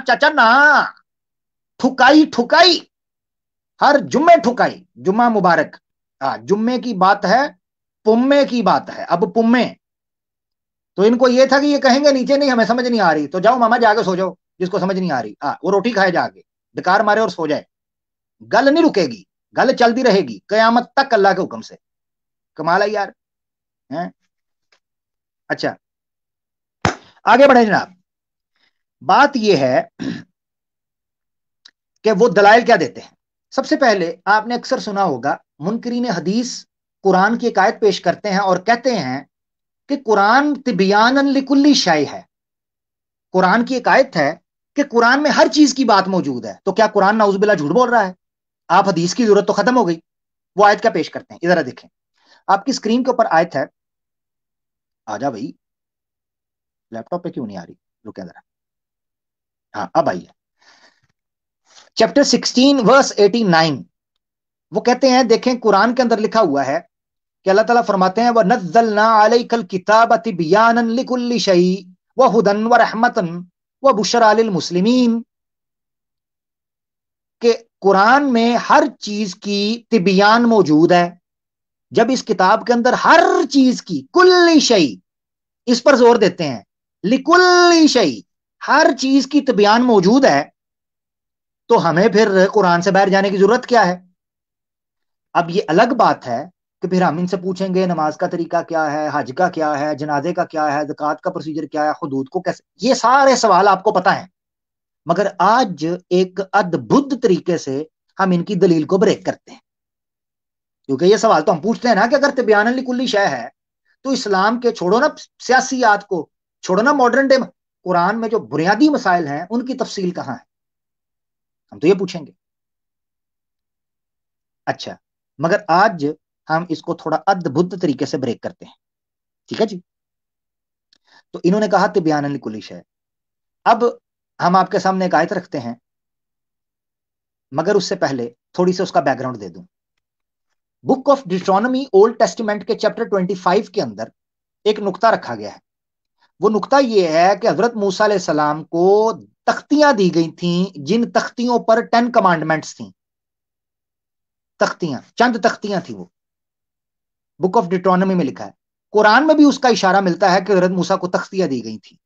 चाचा ना, ठुकाई ठुकाई, हर जुम्मे ठुकाई, जुम्मा मुबारक। जुम्मे की बात है, पुम्मे की बात है। अब पुम्मे तो इनको ये था कि ये कहेंगे नीचे नहीं हमें समझ नहीं आ रही, तो जाओ मामा जाके सो जाओ, जिसको समझ नहीं आ रही वो रोटी खाए जाके, डकार मारे और सो जाए। गल नहीं रुकेगी, गल चलती रहेगी कयामत तक अल्लाह के हुक्म से। कमाल है यार, है? अच्छा, आगे बढ़े जनाब। बात यह है कि वो दलाइल क्या देते हैं। सबसे पहले आपने अक्सर सुना होगा मुनकरीन हदीस कुरान की एक आयत पेश करते हैं और कहते हैं कि कुरान तिबियानन लिकुल्ली शै है। कुरान की एक आयत है कि कुरान में हर चीज की बात मौजूद है, तो क्या कुरान नाउजुबिल्लाह झूठ बोल रहा है? आप हदीस की जरूरत तो खत्म हो गई। वो आयत क्या पेश करते हैं, इधर देखें, आपकी स्क्रीन के ऊपर आयत है। आजा भाई, लैपटॉप पे क्यों नहीं आ रही, रुके जरा। हाँ अब आई है, चैप्टर 16 वर्स 89। वो कहते हैं, देखें कुरान के अंदर लिखा हुआ है कि अल्लाह ताला फरमाते हैं व नज़्ज़लना अलैकल किताब तिबयानन लिकुल्लि शै व हुदन व रहमतन व बुशरा लिल मुस्लिमीन, कि कुरान में हर चीज की तिबियान मौजूद है। जब इस किताब के अंदर हर चीज की, कुल्ली शै, इस पर जोर देते हैं, लिकुल्ली शै, हर चीज की तिबियान मौजूद है, तो हमें फिर कुरान से बाहर जाने की जरूरत क्या है? अब ये अलग बात है कि फिर हम इनसे पूछेंगे नमाज का तरीका क्या है, हज का क्या है, जनाजे का क्या है, ज़कात का प्रोसीजर क्या है, हुदूद को कैसे, ये सारे सवाल आपको पता है। मगर आज एक अद्भुत तरीके से हम इनकी दलील को ब्रेक करते हैं, क्योंकि ये सवाल तो हम पूछते हैं ना कि अगर तिबियान लिकुल्ली शै है, तो इस्लाम के छोड़ो ना सियासियात को, छोड़ो ना मॉडर्न डे, कुरान में जो बुनियादी मसाइल हैं उनकी तफसील कहां है? हम तो ये पूछेंगे। अच्छा, मगर आज हम इसको थोड़ा अद्भुत तरीके से ब्रेक करते हैं, ठीक है जी। तो इन्होंने कहा तिबियान लिकुल्ली शै। अब हम आपके सामने एक आयत रखते हैं, मगर उससे पहले थोड़ी सी उसका बैकग्राउंड दे दूं। Book of Deuteronomy old testament के चैप्टर 25 के अंदर एक नुक्ता रखा गया है। वो नुक्ता ये है कि हजरत मूसा अलैहि सलाम को तख्तियां दी गई थीं, जिन तख्तियों पर 10 कमांडमेंट्स थी। तख्तियां, चंद तख्तियां थी वो, बुक ऑफ डिट्रोनमी में लिखा है। कुरान में भी उसका इशारा मिलता है कि हजरत मूसा को तख्तियां दी गई थी।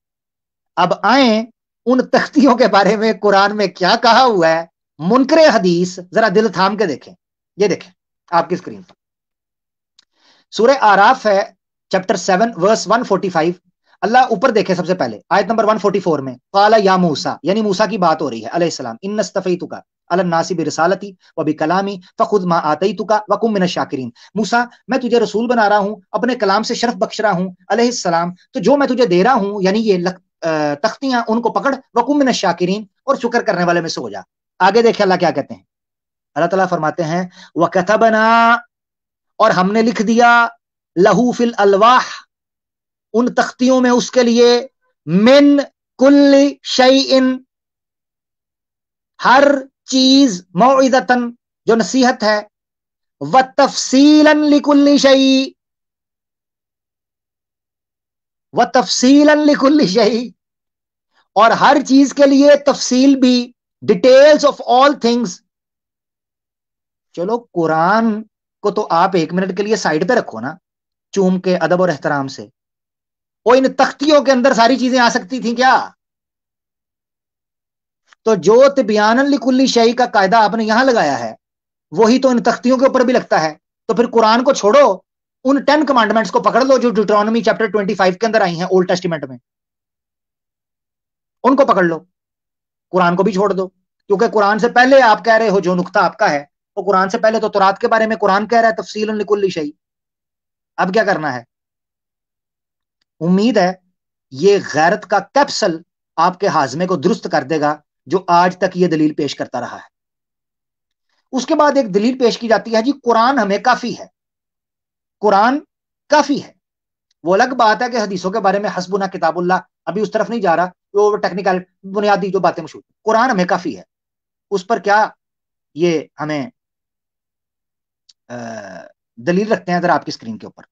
अब आए उन तख्तियों के बारे में कुरान में क्या कहा हुआ है, मुनकरे हदीस जरा दिल थाम के देखें। ये देखें आपकी स्क्रीन पर, सूरह आराफ है, चैप्टर 7 वर्स 145। अल्लाह ऊपर देखे सबसे पहले आयत नंबर 144 में, काला या मूसा, यानी मूसा की बात हो रही है अलैहिस्सलाम, इन्नस्तफैतुका अलन नासी बिरिसालती व बिकलामी फखुद मा आतैतुका व कुम मिनश शाकिरीन। मूसा, मैं तुझे रसूल बना रहा हूं, अपने कलाम से शरफ बख्श रहा हूं अलैहिस्सलाम, तो जो मैं तुझे दे रहा हूं यानी ये तख्तियां, उनको पकड़, व कुम मिनश शाकिरीन, और शुक्र करने वाले में से हो जा। आगे देखे अल्लाह क्या कहते हैं। अल्लाह ताला फरमाते हैं व कतबना, और हमने लिख दिया, लहू फिल अलवाह, उन तख्तियों में उसके लिए, मिन कुल्ली शैइन, हर चीज, मौइदतन, जो नसीहत है, व तफसीलन लिकुल्ली शै, व तफसीलन लिकुल्ली शै, और हर चीज के लिए तफसील भी, डिटेल्स ऑफ ऑल थिंग्स। चलो कुरान को तो आप 1 मिनट के लिए साइड पे रखो ना, चूम के अदब और एहतराम से, और इन तख्तियों के अंदर सारी चीजें आ सकती थी क्या? तो जो तिबियानन लिकुल्ली शै का कायदा आपने यहां लगाया है, वही तो इन तख्तियों के ऊपर भी लगता है। तो फिर कुरान को छोड़ो, उन 10 कमांडमेंट्स को पकड़ लो जो डिट्रोनमी चैप्टर 25 के अंदर आई हैं ओल्ड टेस्टिमेंट में, उनको पकड़ लो, कुरान को भी छोड़ दो। क्योंकि कुरान से पहले आप कह रहे हो, जो नुक्ता आपका है, तो कुरान से पहले तो तौरात के बारे में कुरान कह रहा है तफसीलन लिकुल्ली शै। अब क्या करना है? उम्मीद है ये गैरत का कैप्सल आपके हाजमे को दुरुस्त कर देगा, जो आज तक ये दलील पेश करता रहा है। उसके बाद एक दलील पेश की जाती है, जी कुरान हमें काफी है, कुरान काफी है। वो अलग बात है कि हदीसों के बारे में हस्बुना किताबुल्लाह, अभी उस तरफ नहीं जा रहा, वो टेक्निकल बुनियादी जो बातें मशहूर, कुरान हमें काफी है, उस पर क्या ये हमें दलील रखते हैं जरा आपकी स्क्रीन के ऊपर।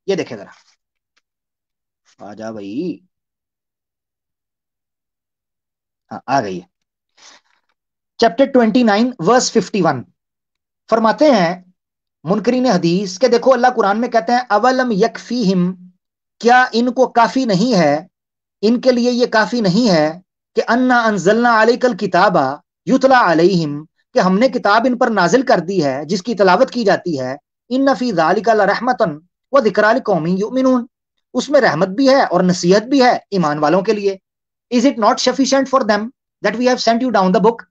ये देखे जरा, आ जा भाई, हाँ आ गई है। चैप्टर 29 वर्स 51 फरमाते हैं मुनकरीन हदीस के देखो अल्लाह कुरान में कहते हैं अवलम यकफीहिम, क्या इनको काफी नहीं है, इनके लिए ये काफी नहीं है कि अन्ना अंजलना अलैकल किताबा युतला अलैहिम, कि हमने किताब इन पर नाजिल कर दी है जिसकी तिलावत की जाती है, इन्न फी ज़ालिका लरहमतन व ज़िक्रा लिकौमिन युमिनून, उसमें रहमत भी है और नसीहत भी है ईमान वालों के लिए। Is it not sufficient for them that we have sent you down the book,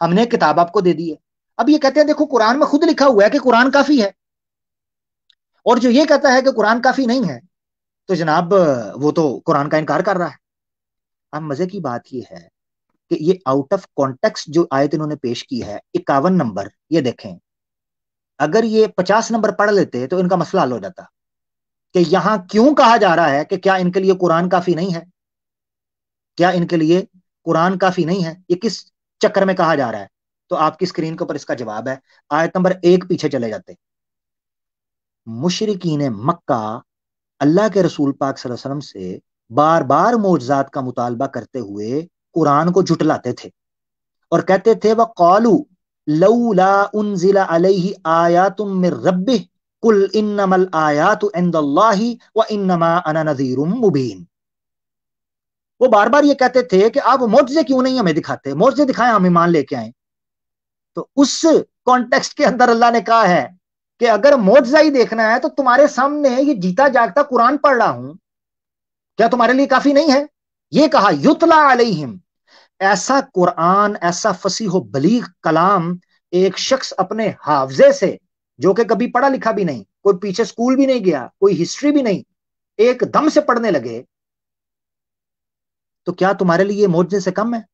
हमने किताब आपको दे दी है। अब ये कहते हैं देखो कुरान में खुद लिखा हुआ है कि कुरान काफी है, और जो ये कहता है कि कुरान काफी नहीं है तो जनाब वो तो कुरान का इनकार कर रहा है। अब मजे की बात ये है कि ये आउट ऑफ कॉन्टेक्स्ट जो आयत इन्होंने पेश की है 51 नंबर, ये देखें, अगर ये 50 नंबर पढ़ लेते तो इनका मसला हल हो जाता कि यहां क्यों कहा जा रहा है कि क्या इनके लिए कुरान काफी नहीं है, क्या इनके लिए कुरान काफी नहीं है, ये किस चक्कर में कहा जा रहा है। तो आपकी स्क्रीन के ऊपर इसका जवाब है। आयत नंबर 1 पीछे चले जाते। मुशरिकीन मक्का अल्लाह के रसूल पाक सल्लल्लाहु अलैहि वसल्लम से बार बार मोजज़ात का मुतालबा करते हुए कुरान को झुटलाते थे और कहते थे वह कौलू लौला उन्जिला अलैहि आयातुम मिर रब्बिह कुल इन्नमल आयातु इंदल्लाहि व इन्नमा अना नज़ीरुम मुबीन। वो बार बार ये कहते थे कि आप मोजज़े क्यों नहीं हमें दिखाते, मोजज़े दिखाएं हम ईमान लेके आए। तो उस कॉन्टेक्स्ट के अंदर अल्लाह ने कहा है कि अगर मोजज़ा ही देखना है तो तुम्हारे सामने ये जीता जागता कुरान पढ़ रहा हूं, क्या तुम्हारे लिए काफी नहीं है। ये कहा युतला अलैहिम, ऐसा कुरान, ऐसा फसीह बलीग कलाम एक शख्स अपने हाफजे से, जो कि कभी पढ़ा लिखा भी नहीं, कोई पीछे स्कूल भी नहीं गया, कोई हिस्ट्री भी नहीं, एकदम से पढ़ने लगे, तो क्या तुम्हारे लिए मोजज़े से कम है।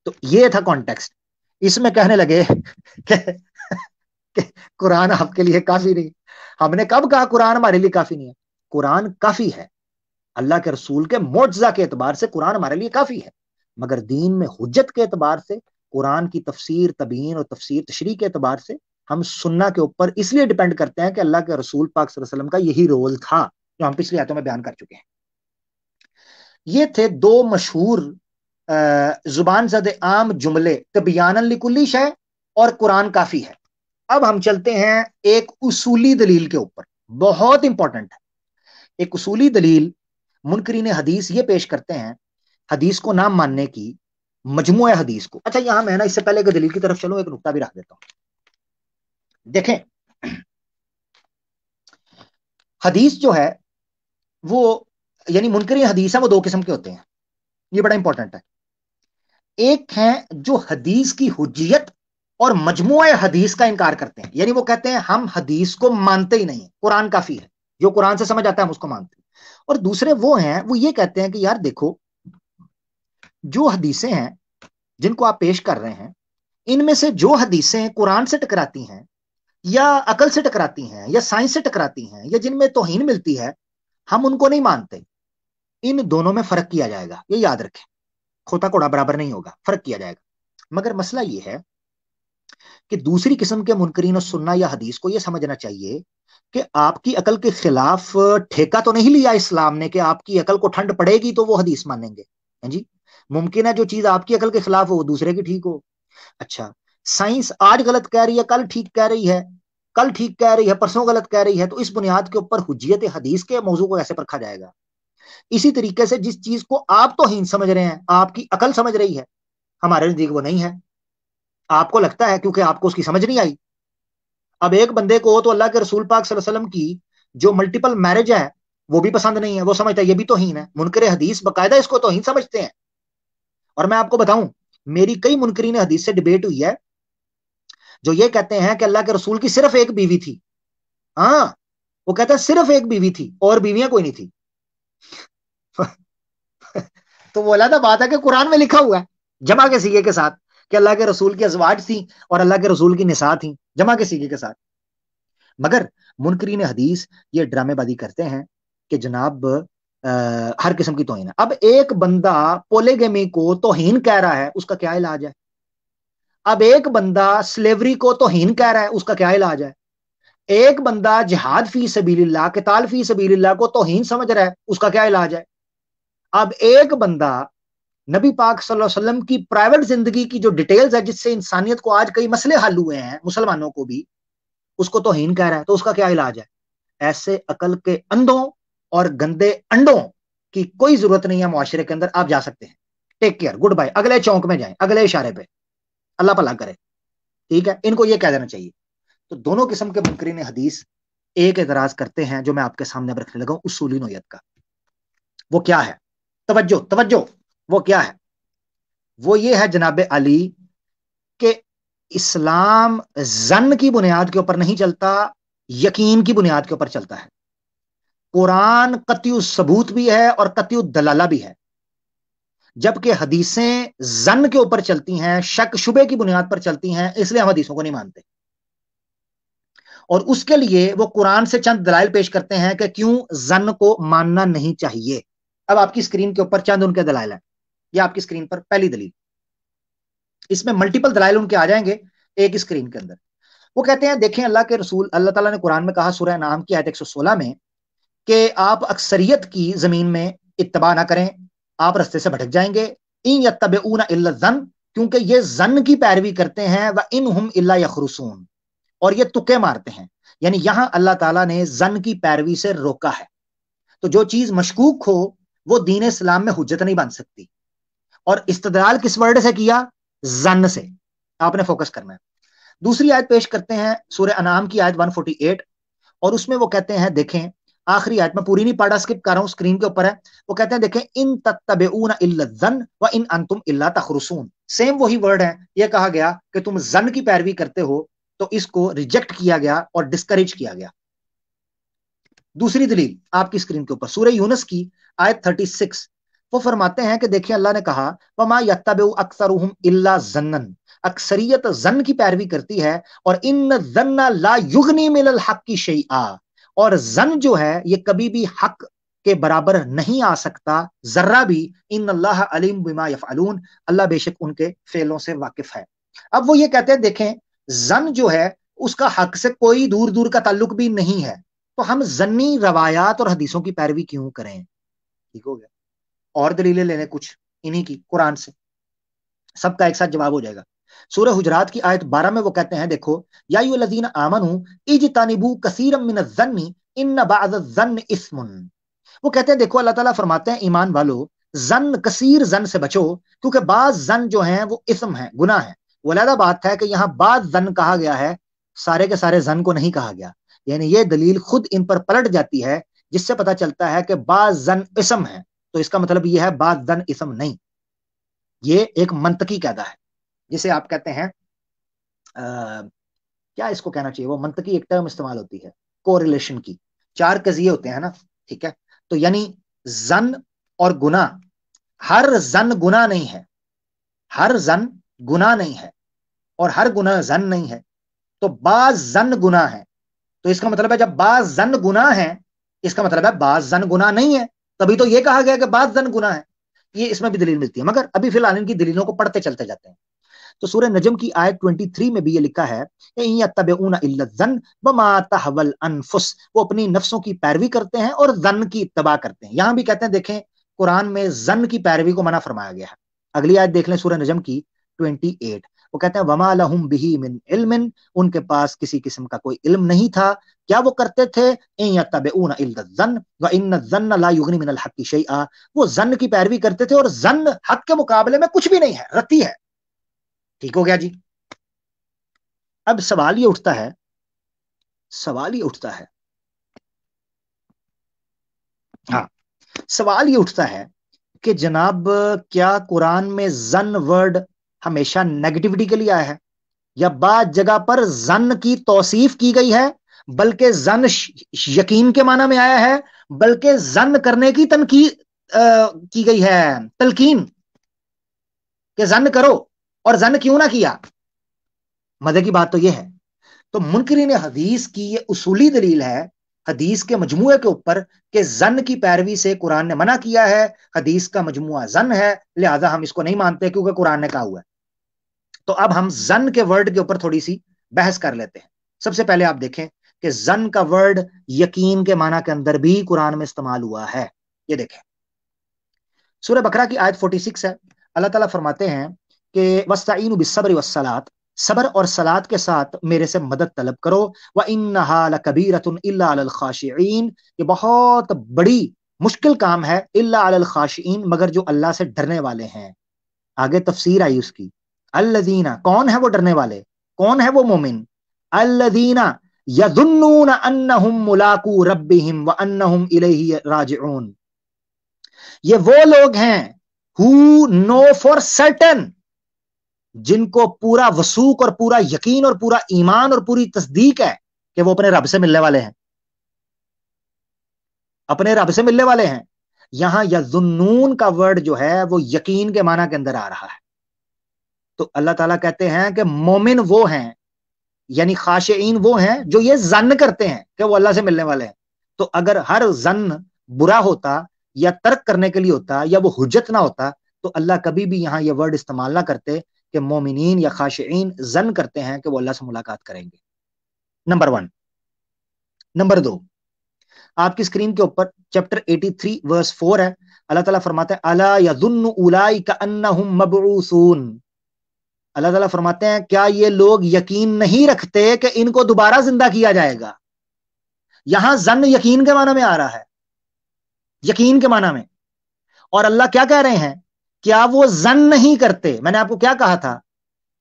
तो ये था कॉन्टेक्स्ट। इसमें कहने लगे कि कुरान आपके लिए काफी नहीं। हमने कब कहा कुरान हमारे लिए काफी नहीं है? कुरान काफी है, अल्लाह के रसूल के मोजज़ा के एतबार से कुरान हमारे लिए काफी है, मगर दीन में हुज्जत के एतबार से, कुरान की तफसीर तबीन और तफसीर तशरीह के एतबार से हम सुन्ना के ऊपर इसलिए डिपेंड करते हैं कि अल्लाह के रसूल पाक सल्लल्लाहु अलैहि वसल्लम का यही रोल था जो हम पिछली आयतों में बयान कर चुके हैं। ये थे दो मशहूर जुबान ज़द आम जुमले, तबियानन लिकुल्ली शै और कुरान काफी है। अब हम चलते हैं एक उसूली दलील के ऊपर, बहुत इंपॉर्टेंट है। एक उसूली दलील मुनकरीन हदीस ये पेश करते हैं हदीस को ना मानने की, मजमूए हदीस को। अच्छा यहां मैं ना इससे पहले दलील की तरफ चलो, एक नुक्ता भी रख देता हूं। देखें, हदीस जो है वो, यानी मुनकरीन हदीस है, वो दो किस्म के होते हैं, ये बड़ा इंपॉर्टेंट है। एक है जो हदीस की हुज्जियत और मजमूए हदीस का इनकार करते हैं, यानी वो कहते हैं हम हदीस को मानते ही नहीं, कुरान काफी है, जो कुरान से समझ आता है हम उसको मानते हैं। और दूसरे वो हैं, वो ये कहते हैं कि यार देखो, जो हदीसें हैं जिनको आप पेश कर रहे हैं, इनमें से जो हदीसें कुरान से टकराती हैं या अकल से टकराती हैं या साइंस से टकराती हैं या जिनमें तौहीन मिलती है, हम उनको नहीं मानते। इन दोनों में फर्क किया जाएगा, ये याद रखें, खोता कोड़ा बराबर नहीं होगा, फर्क किया जाएगा। मगर मसला ये है कि दूसरी किस्म के मुनकरीन और सुन्ना या हदीस को यह समझना चाहिए कि आपकी अकल के खिलाफ ठेका तो नहीं लिया इस्लाम ने कि आपकी अकल को ठंड पड़ेगी तो वो हदीस मानेंगे। है जी, मुमकिन है जो चीज आपकी अकल के खिलाफ हो वो दूसरे की ठीक हो। अच्छा, साइंस आज गलत कह रही है, कल ठीक कह रही है, कल ठीक कह रही है, परसों गलत कह रही है, तो इस बुनियाद के ऊपर हुज्जियत हदीस के मौजू को कैसे परखा जाएगा। इसी तरीके से जिस चीज को आप तो हीन समझ रहे हैं, आपकी अकल समझ रही है, हमारे नजदीक वो नहीं है, आपको लगता है क्योंकि आपको उसकी समझ नहीं आई। अब एक बंदे को तो अल्लाह के रसूल पाक सल्लल्लाहु अलैहि वसल्लम की जो मल्टीपल मैरिज है वो भी पसंद नहीं है, वो समझता है ये भी तौहीन है। मुनकर हदीस बकायदा इसको तौहीन समझते हैं। और मैं आपको बताऊं, मेरी कई मुनकरीन हदीस से डिबेट हुई है जो ये कहते हैं कि अल्लाह के रसूल की सिर्फ एक बीवी थी। हाँ, वो कहते हैं सिर्फ एक बीवी थी और बीवियां कोई नहीं थी। तो वो अलग बात है कि कुरान में लिखा हुआ है जमा के सीगे के साथ कि अल्लाह के रसूल की अज़वाज थी और अल्लाह के रसूल की निसा थी, जमा के सीगे के साथ। मगर मुनकरीन हदीस ये ड्रामेबाजी करते हैं कि जनाब हर किस्म की तौहीन है। अब एक बंदा पोलेगेमी को तौहीन कह रहा है, उसका क्या इलाज है। अब एक बंदा स्लेवरी को तौहीन कह रहा है, उसका क्या इलाज है। एक बंदा जिहाद फी सबीलिल्लाह, क़िताल फी सबीलिल्लाह को तौहीन समझ रहा है, उसका क्या इलाज है। अब एक बंदा नबी पाक सल्लल्लाहु अलैहि वसल्लम की प्राइवेट जिंदगी की जो डिटेल्स है जिससे इंसानियत को आज कई मसले हल हुए हैं, मुसलमानों को भी, उसको तौहीन कह रहा है, तो उसका क्या इलाज है? ऐसे अकल के अंधों और गंदे अंडों की कोई जरूरत नहीं है मुआशरे के अंदर। आप जा सकते हैं, टेक केयर, गुड बाय, अगले चौक में जाएं, अगले इशारे पे, अल्लाह भला करे। ठीक है, इनको ये कह देना चाहिए। तो दोनों किस्म के मुनकरीन हदीस एक एतराज करते हैं जो मैं आपके सामने अब रखने लगा हूं, उसूली नोयत का। वो क्या है? तवज्जो तवज्जो, वो क्या है? वो ये है जनाब अली कि इस्लाम जन की बुनियाद के ऊपर नहीं चलता, यकीन की बुनियाद के ऊपर चलता है। कुरान कतई सबूत भी है और कतई दलाला भी है, जबकि हदीसें जन के ऊपर चलती हैं, शक शुबे की बुनियाद पर चलती हैं, इसलिए हम हदीसों को नहीं मानते। और उसके लिए वो कुरान से चंद दलाइल पेश करते हैं कि क्यों जन को मानना नहीं चाहिए। अब आपकी स्क्रीन के ऊपर चंद उनके दलाइल हैं, ये आपकी स्क्रीन पर पहली दलील, इसमें मल्टीपल दलाइल उनके आ जाएंगे एक स्क्रीन के अंदर। वो कहते हैं देखें, अल्लाह के रसूल, अल्लाह ताला ने कुरान में कहा सूरह नाम की आयत 116 में कि आप अक्सरियत की जमीन में इत्तबा ना करें, आप रस्ते से भटक जाएंगे। इन यत्तबिऊना इल्ला ज़न, क्योंकि ये जन की पैरवी करते हैं, व इनहुम इल्ला यखरुसून, और ये तुक्के मारते हैं। यानी यहां अल्लाह ताला ने जन की पैरवी से रोका है। तो जो चीज मशकूक हो वो दीन इस्लाम में हुज्जत नहीं बन सकती। और इस्तदलाल किस वर्ड से किया? जन से। आपने फोकस करना है। दूसरी आयत पेश करते हैं सूरह अनाम की आयत 148, और उसमें वो कहते हैं, देखें आखिरी आयत में, पूरी नहीं पढ़ा, स्किप कर रहा हूं, स्क्रीन के ऊपर है। वो कहते हैं देखें, इन तत्तबिऊना इल्ला ज़न व इन अंतुम इल्ला तखरुसून। सेम वही वर्ड है। ये कहा गया कि तुम जन की पैरवी करते हो, तो इसको रिजेक्ट किया गया और डिस्करेज किया गया। दूसरी दलील आपकी स्क्रीन के ऊपर सूरह यूनुस की आयत 36, वो फरमाते हैं कि देखिए अल्लाह ने कहा, वमा यत्तबिउ अक्सरुहुम इल्ला ज़न्नन, अक्सरियत जन की पैरवी करती है, और इन ज़न्ना ला युगनी मिनल हक़्क़ि शैआ, और जन जो है ये कभी भी हक के बराबर नहीं आ सकता जर्रा भी। इन अल्लाह अलीम बिमा यफअलून, अल्लाह बेशक उनके फेलों से वाकिफ है। अब वो ये कहते हैं देखें, जन जो है उसका हक से कोई दूर दूर का ताल्लुक भी नहीं है, तो हम जन्नी रवायात और हदीसों की पैरवी क्यों करें? ठीक हो गया। और दलीलें लेने कुछ इन्हीं की कुरान से, सबका एक साथ जवाब हो जाएगा। सूरह हुजरात की आयत 12 में वो कहते हैं, देखो, या अय्युहल्लज़ीना आमनू इज्तनिबू कसीरम मिनज़-ज़न्नि इन्न बअज़-ज़न्नि इस्मुन। वो कहते हैं देखो, अल्लाह ताला फरमाते हैं, ईमान वालो, जन कसीर जन से बचो, क्योंकि बाज जन जो हैं वो इस्म है, गुनाह है। वलादा बात है कि यहाँ बाज जन कहा गया है, सारे के सारे जन को नहीं कहा गया। यानी ये दलील खुद इन पर पलट जाती है, जिससे पता चलता है कि बाज जन इस्म है, तो इसका मतलब ये है बाज जन इस्म नहीं। ये एक मंतकी कहता है, जिसे आप कहते हैं क्या इसको कहना चाहिए, वो मंतकी एक टर्म इस्तेमाल होती है कोरिलेशन की। चार कजिए होते हैं ना, ठीक है। तो यानी जन और गुना, हर जन गुना नहीं है, हर जन गुना नहीं है, और हर गुना जन नहीं है, तो बाज जन गुना है। तो इसका मतलब है जब बाज जन गुना है, इसका मतलब है बाज जन गुना नहीं है, तभी तो ये कहा गया कि बाज जन गुना है। ये इसमें भी दलील मिलती है, मगर अभी फिलहाल इनकी दलीलों को पढ़ते चलते जाते हैं। तो सूरह नजम की आयत 23 में भी ये लिखा है, वो अपनी नफ्सों की पैरवी करते हैं और जन की इत्तबा करते हैं। यहां भी कहते हैं देखें, कुरान में जन की पैरवी को मना फरमाया गया है। अगली आयत देख लें सूरह नजम की 28, वो कहते हैं, वमा लहुम बिही मिन इल्मिन, उनके पास किसी किस्म का कोई इल्म नहीं था। क्या वो करते थे? इन यत्तबिऊना इल्ला ज़न्न व इन्न ज़न्न ला युगनी मिनल हक़्क़ि शैआ, वो जन की पैरवी करते थे और जन हक के मुकाबले में कुछ भी नहीं है, रत्ती है। ठीक हो गया जी। अब सवाल ये उठता है, सवाल ये उठता है, हाँ, सवाल ये उठता है कि जनाब, क्या कुरान में जन वर्ड हमेशा नेगेटिविटी के लिए आया है, या बाद जगह पर जन की तौसीफ की गई है, बल्कि जन यकीन के माना में आया है, बल्कि जन करने की तनकीद की गई है, तलकीन कि जन करो, और जन क्यों ना किया? मजे की बात तो यह है, तो मुनकरीन हदीस की ये उसूली दलील है हदीस के मजमुए के ऊपर कि जन की पैरवी से कुरान ने मना किया है, हदीस का मजमुआ जन है, लिहाजा हम इसको नहीं मानते क्योंकि कुरान ने कहा हुआ है। तो अब हम जन के वर्ड के ऊपर थोड़ी सी बहस कर लेते हैं। सबसे पहले आप देखें कि जन का वर्ड यकीन के माना के अंदर भी कुरान में इस्तेमाल हुआ है। ये देखें, सूरह बकरा की आयत 46 है, اللہ تعالیٰ فرماتے ہیں کہ وَاسْتَعِینُوا بِالصَّبْرِ وَالصَّلَاةِ، صبر اور صلات کے ساتھ میرے سے مدد طلب کرو. وَإِنَّهَا لَكَبِيرَةٌ إِلَّا عَلَى الْخَاشِعِينَ، یہ بہت بڑی مشکل کام ہے، إِلَّا عَلَى الْخَاشِعِينَ، مگر جو اللہ سے ڈرنے والے ہیں. آگے تفسیر آئی اس کی. الذین، کون ہے وہ ڈرنے والے، کون ہے وہ مومن؟ الذین یظنون انہم ملاقو ربہم وانہم الیہ راجعون، یہ وہ لوگ ہیں who know for certain، جن کو پورا وثوق اور پورا یقین اور پورا ایمان اور پوری تصدیق ہے کہ وہ اپنے رب سے ملنے والے ہیں، اپنے رب سے ملنے والے ہیں. یہاں یظنون کا ورڈ جو ہے وہ یقین کے معنی کے اندر آ رہا ہے. تو اللہ تعالیٰ کہتے ہیں کہ مومن وہ ہیں، یعنی خاشعین وہ ہیں جو یہ ظن کرتے ہیں کہ وہ اللہ سے ملنے والے ہیں. تو اگر ہر ظن برا ہوتا یا ترک کرنے کے لیے ہوتا یا وہ حجت نہ ہوتا تو اللہ کبھی بھی یہاں یہ ورڈ استعمال نہ کرتے کہ مومنین یا خاشعین ظن کرتے ہیں کہ وہ اللہ سے ملاقات کریں گے. نمبر 1. نمبر 2، آپ کی اسکرین کے اوپر چیپٹر 83 ورس 4 ہے. اللہ تعالیٰ فرماتے ہیں الا یظن اولئک انہم مبعوثون، اللہ تعالیٰ فرماتے ہیں کیا یہ لوگ یقین نہیں رکھتے کہ ان کو دوبارہ زندہ کیا جائے گا. یہاں ظن یقین کے معنی میں آ رہا ہے، یقین کے معنی میں. اور اللہ کیا کہہ رہے ہیں، کیا وہ ظن نہیں کرتے. میں نے آپ کو کیا کہا تھا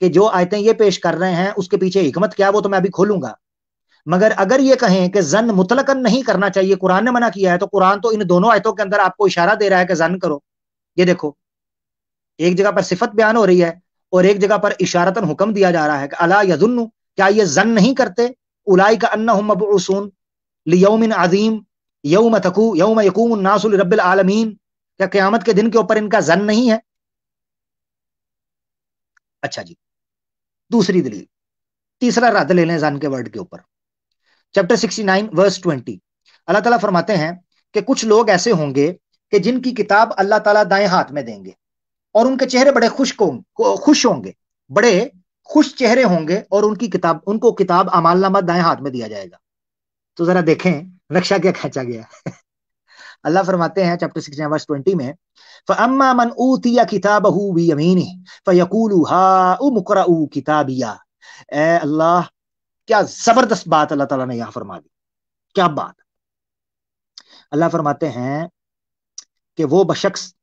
کہ جو آیتیں یہ پیش کر رہے ہیں اس کے پیچھے حکمت کیا وہ تو میں ابھی کھولوں گا، مگر اگر یہ کہیں کہ ظن مطلقاً نہیں کرنا چاہیے، قرآن نے منع کیا ہے، تو قرآن تو ان دونوں آیتوں کے اندر آپ کو اشارہ دے رہا ہے کہ ظن کرو. یہ دیکھو ایک جگہ پر صفت بیان ہو رہی ہے اور ایک جگہ پر اشارتاً حکم دیا جا رہا ہے کہ الا یظن، کیا یہ ظن نہیں کرتے، اولئک انہم مبعوثون لیوم عظیم یوم یقوم الناس لرب العالمین، کیا قیامت کے دن کے اوپر ان کا ظن نہیں ہے. اچھا جی، دوسری دلیل، تیسرا رد لے لیں ظن کے ورڈ کے اوپر. چیپٹر 69 ورس 20، اللہ تعالیٰ فرماتے ہیں کہ کچھ لوگ ایسے ہوں گے کہ جن کی کتاب اللہ تعالیٰ دائیں ہاتھ میں دیں گے اور ان کے چہرے بڑے خوش ہوں گے، بڑے خوش چہرے ہوں گے، اور ان کو کتاب اعمال نامہ دائیں ہاتھ میں دیا جائے گا. تو ذرا دیکھیں نقشہ کیا کھینچا گیا ہے. اللہ فرماتے ہیں چیپٹر 69 ورس 20 میں فَأَمَّا مَنْ أُوتِيَ كِتَابَهُ بِيَمِينِهِ فَيَقُولُ هَاؤُمُ اقْرَءُوا كِتَابِيَهْ. اے اللہ، کیا زبردست بات اللہ تعالیٰ نے یہاں فرما دی، کیا بات. اللہ فرماتے ہیں کہ وہ بشخص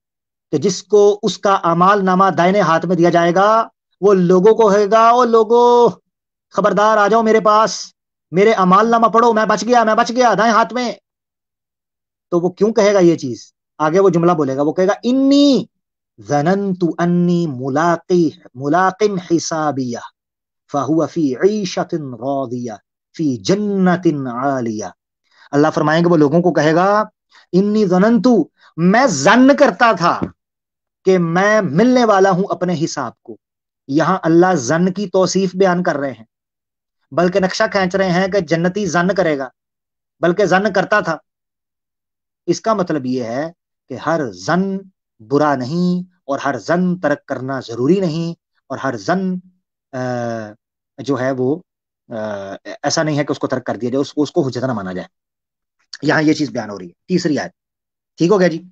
کہ جس کو اس کا اعمال نامہ دائنے ہاتھ میں دیا جائے گا، وہ لوگوں کو کہے گا او لوگوں خبردار آ جاؤ میرے پاس، میرے اعمال نامہ پڑھو، میں بچ گیا دائیں ہاتھ میں. تو وہ کیوں کہے گا یہ چیز، آگے وہ جملہ بولے گا، وہ کہے گا انی ظننت انی ملاق حسابیہ فہو فی عیشۃ راضیہ فی جنت عالیہ. اللہ فرمائیں گے وہ لوگوں کو کہے گا انی ظننت، میں ظن کرتا تھا کہ میں ملنے والا ہوں اپنے حساب کو. یہاں اللہ ظن کی توصیف بیان کر رہے ہیں، بلکہ نقشہ کھینچ رہے ہیں کہ جنتی ظن کرے گا، بلکہ ظن کرتا تھا. اس کا مطلب یہ ہے کہ ہر ظن برا نہیں اور ہر ظن ترک کرنا ضروری نہیں، اور ہر ظن جو ہے وہ ایسا نہیں ہے کہ اس کو ترک کر دیا جائے، اس کو حجت نہ مانا جائے. یہاں یہ چیز بیان ہو رہی ہے. تیسری آیت، ٹھیک ہو گیا جی.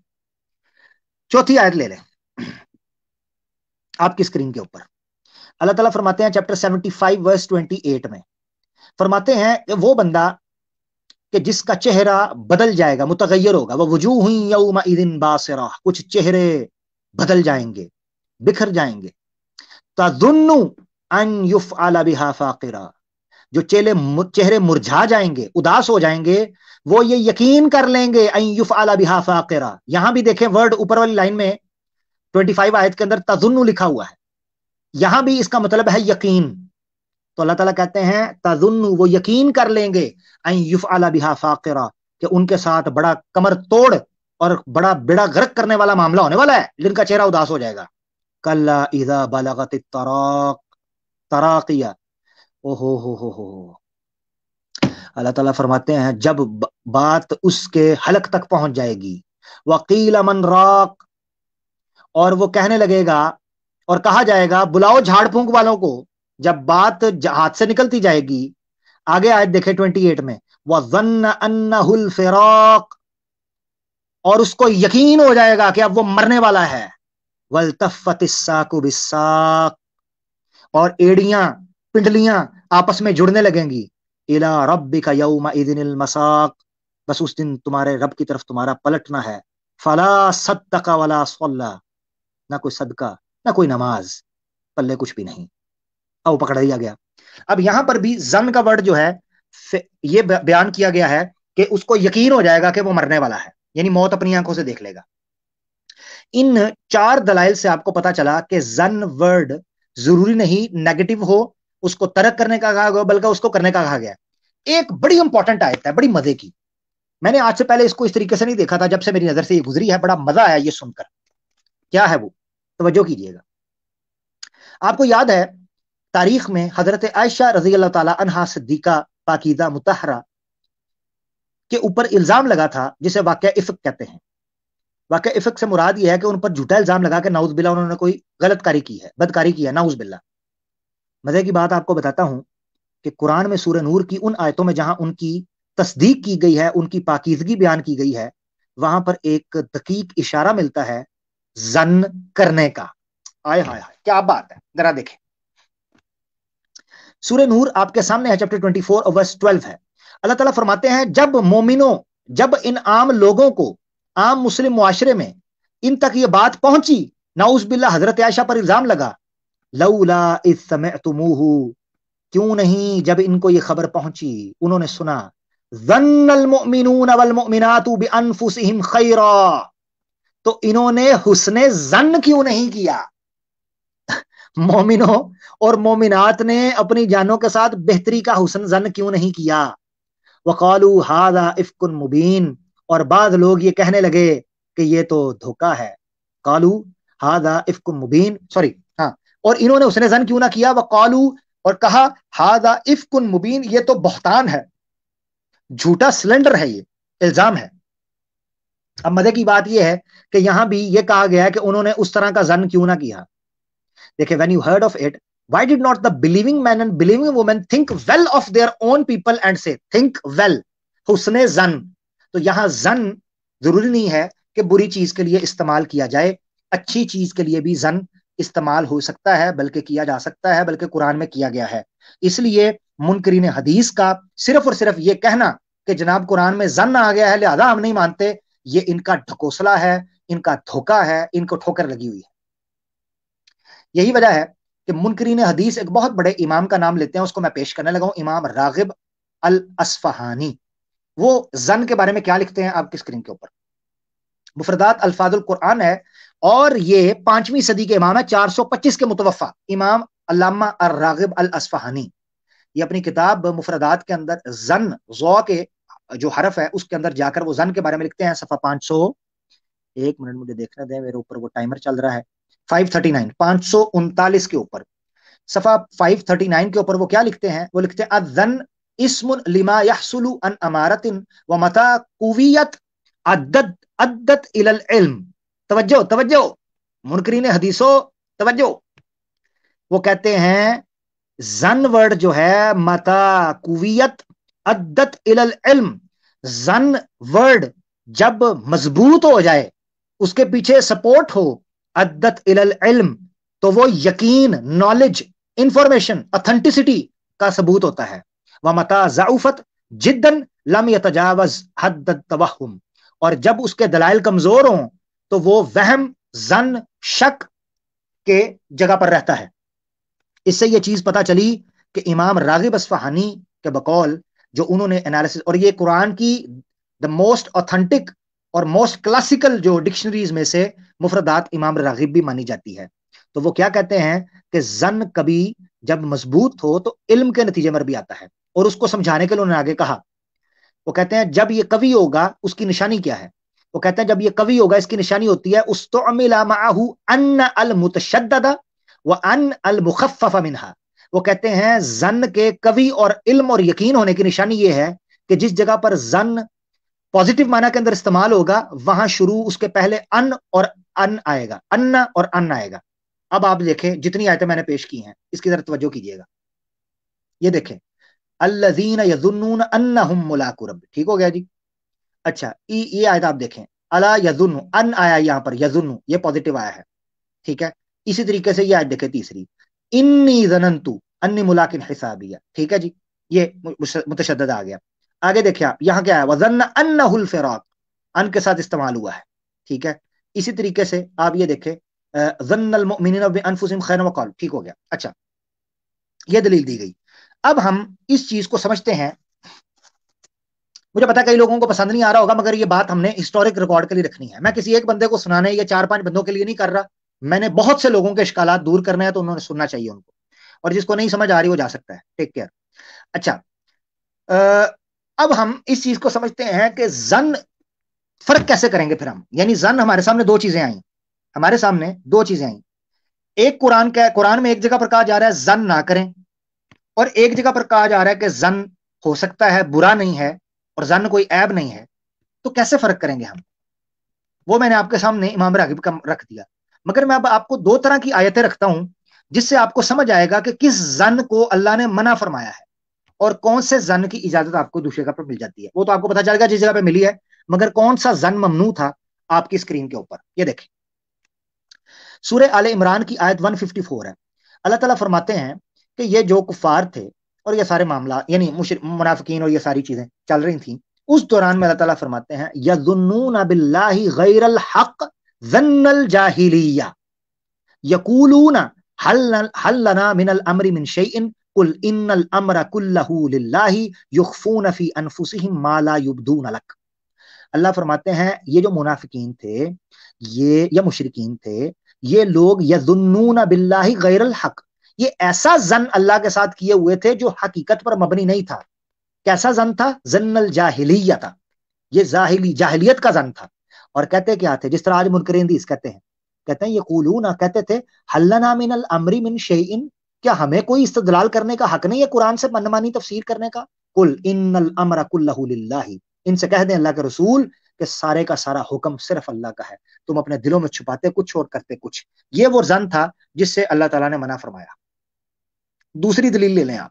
چوتھی آیت لے لیں آپ کی اسکرین کے اوپر. اللہ تعالیٰ فرماتے ہیں چیپٹر 75 ورس 28 میں، فرماتے ہیں کہ وہ بندہ کہ جس کا چہرہ بدل جائے گا، متغیر ہوگا، وہ وجوہ یومئذ باصرہ، کچھ چہرے بدل جائیں گے، بکھر جائیں گے. تظن ان یفعل بها فاقرہ، جو چہرے مرجھا جائیں گے، اداس ہو جائیں گے، وہ یہ یقین کر لیں گے ان یفعل بها فاقرہ. یہاں بھی دیکھیں ورڈ اوپر والی لائن میں 25 آیت کے اندر تظن لکھا ہوا ہے، یہاں بھی اس کا مطلب ہے یقین. تو اللہ تعالیٰ کہتے ہیں تظن، وہ یقین کر لیں گے ان یفعل بها فاقرہ، کہ ان کے ساتھ بڑا کمر توڑ اور بڑا بیڑا غرق کرنے والا معاملہ ہونے والا ہے، جن کا چہرہ اداس ہو جائے گا. کلا اذا بلغت التراقیہ، ہو اللہ تعالیٰ فرماتے ہیں جب بات اس کے حلق تک پہنچ جائے گی، وقیل من راق، اور وہ کہنے لگے گا اور کہا جائے گا بلاؤ جھاڑ پھونک والوں کو. جب بات ہاتھ سے نکلتی جائے گی، آگے آیت دیکھیں 28 میں، وَظَنَّ أَنَّهُ الْفِرَاقُ، اور اس کو یقین ہو جائے گا کہ اب وہ مرنے والا ہے. वल्तफ़्फ़त इस्साक़ु बिस्साक़, और एड़ियां पिंडलियां आपस में जुड़ने लगेंगी। इला रब्बिका यौमइज़िनिल मसाक़, बस उस दिन तुम्हारे रब की तरफ तुम्हारा पलटना है। फला सद्दक़ वला सल्ला, ना कोई सदका ना कोई नमाज, पल्ले कुछ भी नहीं, अब पकड़ लिया गया। अब यहां पर भी जन का वर्ड जो है ये बयान किया गया है कि उसको यकीन हो जाएगा कि वो मरने वाला है, यानी मौत अपनी आंखों से देख लेगा। इन 4 दलाइल से आपको पता चला कि जन वर्ड जरूरी नहीं नेगेटिव हो, उसको तर्क करने का कहा गया, बल्कि उसको करने का कहा गया। एक बड़ी इंपॉर्टेंट आयत है, बड़ी मजे की। मैंने आज से पहले इसको इस तरीके से नहीं देखा था, जब से मेरी नजर से ये गुजरी है, बड़ा मजा आया ये सुनकर। क्या है वो, तवज्जो कीजिएगा। आपको याद है तारीख में हजरत आयशा रजी अल्लाह ताला अन्हा सिद्दीका पाकीदा मुतहरा के ऊपर इल्जाम लगा था, जिसे वाक़या इफ़्क कहते हैं। वाक़या इफ़्क से मुराद यह है कि उन पर झूठा इल्जाम लगा के नाउज़ बिल्लाह उन्होंने कोई गलतकारी की है, बदकारी की है, नाउज़ बिल्लाह। मजे की बात आपको बताता हूं कि कुरान में सूरह नूर की उन आयतों में जहां उनकी तस्दीक की गई है, उनकी पाकीज़गी बयान की गई है, वहां पर एक दकीक इशारा मिलता है जन करने का। आय हाय हाय, क्या बात है, जरा देखें। सूरह नूर आपके सामने है, चैप्टर 24 और वर्स 12 है। अल्लाह ताला फरमाते हैं, जब मोमिनों, जब इन आम लोगों को, आम मुस्लिम मुआशरे में इन तक ये बात पहुंची, नाउज़ बिल्लाह हजरत आयशा पर इल्जाम लगा, लौला इज़ समिअतुमूहु, क्यों नहीं जब इनको ये खबर पहुंची, उन्होंने सुना, ज़न्नल मुमिनून वल मुमिनातु बिअनफुसिहिम खैरा, तो इन्होंने हुस्ने ज़न्न क्यों नहीं किया? मोमिनों और मोमिनात ने अपनी जानों के साथ बेहतरी का हुस्न ज़न्न क्यों नहीं किया? वक़ालू हाज़ा इफ़्कुन मुबीन, और बाद लोग ये कहने लगे कि ये तो धोखा है। कालू हाज़ा इफ़्कुन मुबीन, सॉरी, हाँ, और इन्होंने उसने ज़न्न क्यों ना किया? वक़ालू, और कहा, हाज़ा इफ़्कुन मुबीन, ये तो बहतान है, झूठा सिलेंडर है, ये इल्जाम है। अब मजे की बात यह है कि यहां भी यह कहा गया है कि उन्होंने उस तरह का जन क्यों ना किया। देखिए, when you heard of it, why did not the believing man and believing woman think well of their own people and say think well, हुस्ने जन। तो यहां जन जरूरी नहीं है कि बुरी चीज के लिए इस्तेमाल किया जाए, अच्छी चीज के लिए भी जन इस्तेमाल हो सकता है, बल्कि किया जा सकता है, बल्कि कुरान में किया गया है। इसलिए मुनकरीन हदीस का सिर्फ और सिर्फ ये कहना कि जनाब कुरान में जन आ गया है लिहाजा हम नहीं मानते, ये इनका ढकोसला है, इनका धोखा है, इनको ठोकर लगी हुई है। यही वजह है कि मुनकरीन हदीस एक बहुत बड़े इमाम का नाम लेते हैं, उसको मैं पेश करने लगा हूं, इमाम रागिब अल अस्फहानी। वो जन के बारे में क्या लिखते हैं आपकी स्क्रीन के ऊपर। मुफरदात अल्फाजुल कुरान है, और ये 5वीं सदी के इमाम है, 425 के मुतवफ़ा इमाम अल्लामा अर रागिब अल अस्फहानी। ये अपनी किताब मुफरदात के अंदर जन, ज़ौ के जो हरफ है उसके अंदर जाकर वो जन के बारे में लिखते हैं। सफ़ा 500, एक मिनट मुझे देखने दें, मेरे ऊपर वो टाइमर चल रहा है, 539, 539 के ऊपर, सफ़ा 539 के ऊपर वो क्या लिखते हैं? वो लिखते हैं, अज़न इस्मुन लिमा यहसुलु अन अमारतिन व मता कुवियत अद्दत अद्दत इलल इल्म। तवज्जो तवज्जो मुनकरीन हदीसो, तवज्जो। वो कहते हैं जन वर्ड जो है, मता कुवियत अद्दत इलल इल्म, जन वर्ड जब मजबूत हो जाए, उसके पीछे सपोर्ट हो, अद्दत इलल इल्म, तो वो यकीन, नॉलेज, इंफॉर्मेशन, ऑथेंटिसिटी का सबूत होता है। व मता ज़ाउफत जिद्दन लम यतजावज हद्द तवहुम, और जब उसके दलाइल कमजोर हों तो वो वहम, जन, शक के जगह पर रहता है। इससे ये चीज पता चली कि इमाम रागिब अस्फहानी के बकौल जो उन्होंने एनालिसिस, और ये कुरान की द मोस्ट ऑथेंटिक और मोस्ट क्लासिकल जो डिक्शनरीज में से मुफरदात इमाम रागिब भी मानी जाती है। तो वो क्या कहते हैं कि जन कभी जब मजबूत हो तो इल्म के नतीजे में भी आता है, और उसको समझाने के लिए उन्होंने आगे कहा, वो कहते हैं जब ये कवि होगा उसकी निशानी क्या है? वो कहते हैं जब ये कवि होगा इसकी निशानी होती है उस्तुमिला माअहु अन्न अल मुतशद्दद व अन अल मुखफ्फफ मिनहा। वो कहते हैं जन के कवि और इल्म और यकीन होने की निशानी ये है कि जिस जगह पर जन पॉजिटिव माना के अंदर इस्तेमाल होगा, वहां शुरू उसके पहले अन और अन आएगा, अन्ना और अन आएगा। अब आप देखें जितनी आयतें मैंने पेश की हैं इसकी तरफ तवज्जो कीजिएगा। ये देखें, अल्लज़ीना यज़ुन्नून अन्नहुम मुलाक़ू रब्बिहिम, ठीक हो गया जी। अच्छा, ये आयत आप देखें, अला यज़ुन्नु, अन आया यहां पर, यज़ुन्नु ये पॉजिटिव आया है, ٹھیک ہے. اسی طریقے سے یہ آیت دیکھیں تیسری, انی ظننتو انی ملاقن حسابیہ. ٹھیک ہے جی, یہ متشدد آ گیا. آگے دیکھیں آپ, یہاں کیا ہے, وظن انہ الفراق, ان کے ساتھ استعمال ہوا ہے. ٹھیک ہے. اسی طریقے سے آپ یہ دیکھیں, ظن المؤمنین بانفسہم خیرا وقالوا. ٹھیک ہو گیا. اچھا, یہ دلیل دی گئی. اب ہم اس چیز کو سمجھتے ہیں. مجھے پتا کئی لوگوں کو پسند نہیں آ رہا ہوگا, مگر یہ بات ہم نے ہسٹورک ریکارڈ کے لیے رکھنی ہے. میں کسی ایک بندے کو سنانے یا 4-5 بندوں کے لیے نہیں کر رہا, میں نے بہت سے لوگوں کے اشکالات دور کرنے ہیں, تو انہوں نے سننا چاہیے ان کو, اور جس کو نہیں سمجھ آ رہی وہ جا سکتا ہے. Take care. اچھا, اب ہم اس چیز کو سمجھتے ہیں کہ زن فرق کیسے کریں گے پھر ہم. یعنی زن ہمارے سامنے دو چیزیں آئیں, ہمارے سامنے دو چیزیں آئیں. ایک قرآن میں ایک جگہ پر کہا جا رہا ہے زن نہ کریں, اور ایک جگہ پر کہا جا رہا ہے کہ زن ہو سکتا ہے برا نہیں ہے اور زن کوئی عیب نہیں ہے. تو کیسے فرق کریں گے ہم, وہ میں نے آپ کے سامنے امام راغب کا رکھ دیا. مگر میں اب آپ کو دو طرح کی آیتیں رکھتا ہوں, جس سے آپ کو سمجھ آئے گا کہ کس زن کو اللہ نے منع فرمایا ہے اور کون سے زن کی اجازت آپ کو دوسرے جگہ پر مل جاتی ہے. وہ تو آپ کو پتا چلے گا جس جگہ پہ ملی ہے, مگر کون سا زن ممنوع تھا آپ کی اسکرین کے اوپر. یہ دیکھیں, سورہ آل عمران کی آیت 154 ہے. اللہ تعالیٰ فرماتے ہیں کہ یہ جو کفار تھے اور یہ سارے معاملات, یعنی منافقین اور یہ ساری چیزیں چل رہی تھیں, اس دوران میں اللہ تعالیٰ فرماتے ہیں یظنون باللہ غیر الحق ظن الجاہلیہ یقولون حل لنا من الامر من شیء قل ان الامر کلہ للہ یخفون فی انفسہم ما لا یبدون لک. اللہ فرماتے ہیں یہ جو منافقین تھے, یہ یا مشرکین تھے, یہ لوگ یظنون باللہ غیر الحق, یہ ایسا زن اللہ کے ساتھ کیے ہوئے تھے جو حقیقت پر مبنی نہیں تھا. کیسا زن تھا؟ زن الجاہلیہ تھا, یہ جاہلیت کا زن تھا. اور کہتے کیا تھے, جس طرح آج منکرین حدیث کہتے ہیں یقولون, کہتے تھے حل لنا من الامر من شیء, کیا ہمیں کوئی استدلال کرنے کا حق نہیں ہے قرآن سے منمانی تفسیر کرنے کا. قل ان الامر کلہ للہ, ان سے کہہ دیں اللہ کے رسول کہ سارے کا سارا حکم صرف اللہ کا ہے, تم اپنے دلوں میں چھپاتے کچھ اور کرتے کچھ. یہ وہ زن تھا جس سے اللہ تعالیٰ نے منع فرمایا. دوسری دلیل لے لیں آپ,